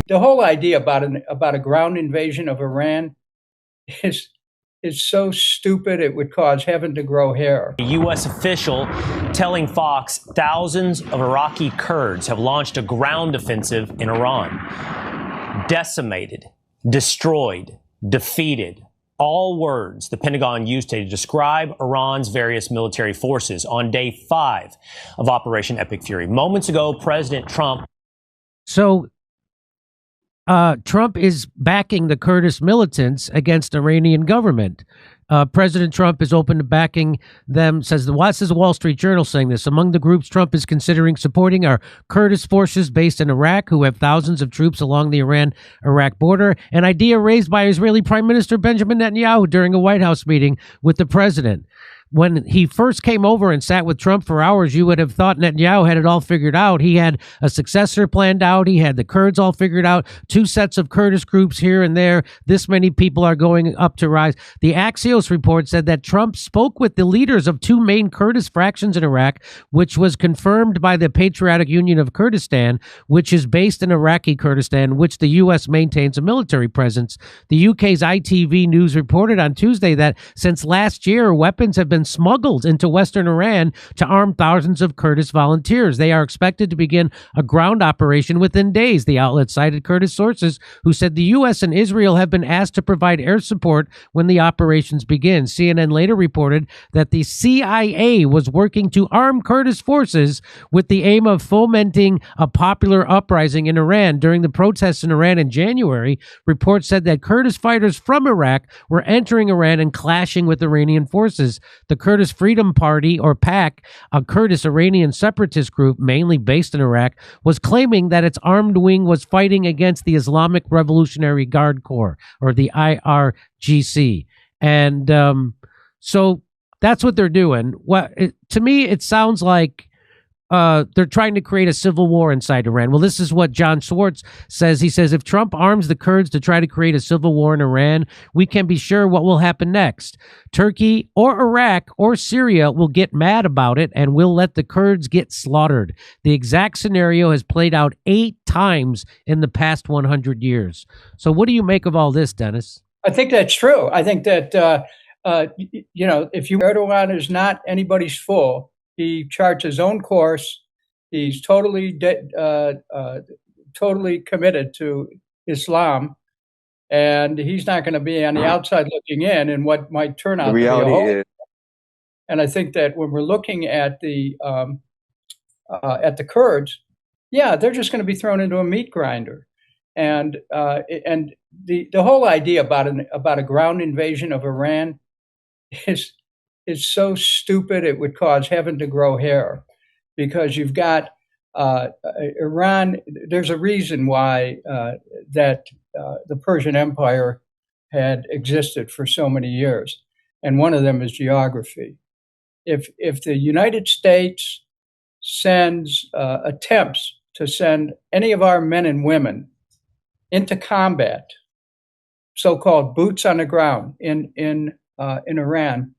The whole idea about a ground invasion of Iran is is so stupid it would cause heaven to grow hair. A U.S. official telling Fox thousands of Iraqi Kurds have launched a ground offensive in Iran. Decimated, destroyed, defeated. All words the Pentagon used to describe Iran's various military forces on day 5 of Operation Epic Fury. Moments ago, President Trump. So Trump is backing the Kurdish militants against the Iranian government. President Trump is open to backing them, says the Wall Street Journal saying this. Among the groups Trump is considering supporting are Kurdish forces based in Iraq, who have thousands of troops along the Iran-Iraq border, an idea raised by Israeli Prime Minister Benjamin Netanyahu during a White House meeting with the president. When he first came over and sat with Trump for hours, you would have thought Netanyahu had it all figured out. He had a successor planned out. He had the Kurds all figured out. 2 sets of Kurdish groups here and there. This many people are going up to rise. The Axios report said that Trump spoke with the leaders of 2 main Kurdish fractions in Iraq, which was confirmed by the Patriotic Union of Kurdistan, which is based in Iraqi Kurdistan, which the U.S. maintains a military presence. The UK's ITV News reported on Tuesday that since last year, weapons have been smuggled into Western Iran to arm thousands of Kurdish volunteers. They are expected to begin a ground operation within days. The outlet cited Kurdish sources who said the U.S. and Israel have been asked to provide air support when the operations begin. CNN later reported that the CIA was working to arm Kurdish forces with the aim of fomenting a popular uprising in Iran. During the protests in Iran in January, reports said that Kurdish fighters from Iraq were entering Iran and clashing with Iranian forces. The Kurdish Freedom Party, or PAK, a Kurdish Iranian separatist group mainly based in Iraq, was claiming that its armed wing was fighting against the Islamic Revolutionary Guard Corps, or the IRGC. And so that's what they're doing. To me, it sounds like they're trying to create a civil war inside Iran. Well, this is what John Schwartz says. He says, if Trump arms the Kurds to try to create a civil war in Iran, we can be sure what will happen next. Turkey or Iraq or Syria will get mad about it and will let the Kurds get slaughtered. The exact scenario has played out 8 times in the past 100 years. So what do you make of all this, Dennis? I think that's true. I think that, if Erdogan is not anybody's fool, he charts his own course. He's totally committed to Islam, and he's not going to be on the outside looking in what might turn out to be a whole. And I think that when we're looking at the Kurds, yeah, they're just going to be thrown into a meat grinder. And the whole idea about a ground invasion of Iran is so stupid it would cause heaven to grow hair, because you've got Iran. There's a reason why the Persian Empire had existed for so many years, and one of them is geography. If the United States attempts to send any of our men and women into combat, so-called boots on the ground in Iran,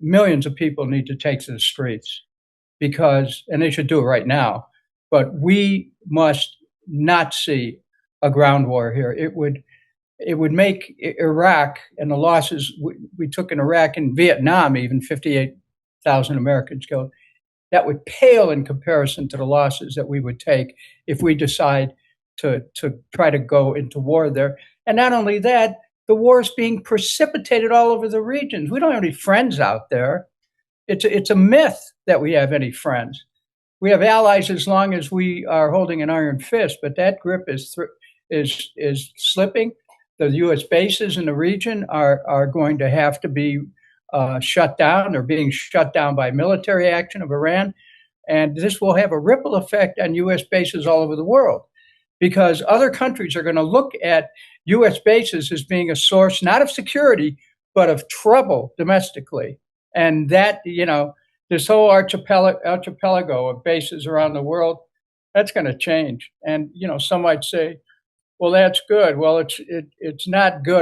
millions of people need to take to the streets, and they should do it right now, but we must not see a ground war here. It would make Iraq and the losses we took in Iraq and Vietnam, even 58,000 Americans killed, that would pale in comparison to the losses that we would take if we decide to try to go into war there. And not only that, the war is being precipitated all over the regions. We don't have any friends out there. It's a myth that we have any friends. We have allies as long as we are holding an iron fist, but that grip is slipping. The U.S. bases in the region are going to have to be shut down. They're being shut down by military action of Iran, and this will have a ripple effect on U.S. bases all over the world, because other countries are going to look at U.S. bases as being a source not of security, but of trouble domestically. And that, this whole archipelago of bases around the world, that's going to change. And, some might say, well, that's good. Well, it's not good.